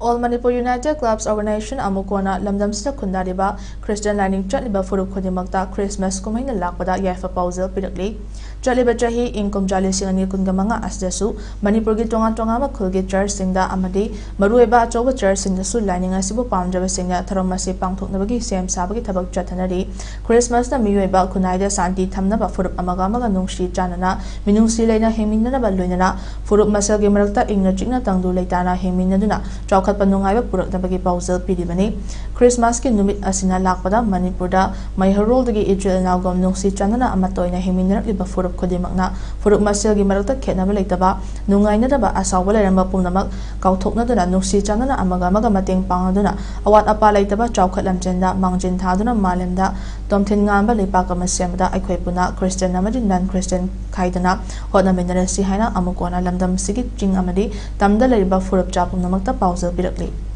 All Manipur United Clubs Organization Amukona Lamdamsida Kundariba Christian Lining Chatliba Furup Khodimakta Christmas Kumaina Lakpada Yafa Pausel Pirakli Chatliba Chahi Inkum Jali Singani Kungamanga Asdasu Manipur gi Tonga Tonga Makulgi Church Singda Amadi Marueba Choba Church Singdasu Lining Asibu Pamjava Singa Tharamasi Pangthok Nabagi Sem Sabagi Tabak Chatanari Christmas na Miweba Kunaida Santi Tamnaba Furup Amagamaga Nungshi Janana Minungsi Lena Hemina Balunana Furup Masal Gimarakta Ingna Chigna Tangdu Leitana Hemina Duna Panungaiba Purak Nabagi Pausel Pidibani Christmas ki numit asina lakpada Manipurda Mayharol dagi Israel Naugom Nungsi Chanana Amatoina Heminar Liba Furup Kodimakna Furup Masil Gimarakta Ketnaba Leitaba Nungaina Daba Asawala Ramba Punamak Kautokna Duna Nungsi Chanana Amagamaga Mating Pangaduna Awat Apa Leitaba Chaukat Lamjenda Mangjin Taduna Malemda Domtin Ngamba Lipaka Masemda Equipuna Christian Namadi Non Christian Kaidana Hotna Minerasi Haina Amukona Lamdam Sigit Jing Amadi Tamda Liba Furup Japum Namakta Pausel Birakli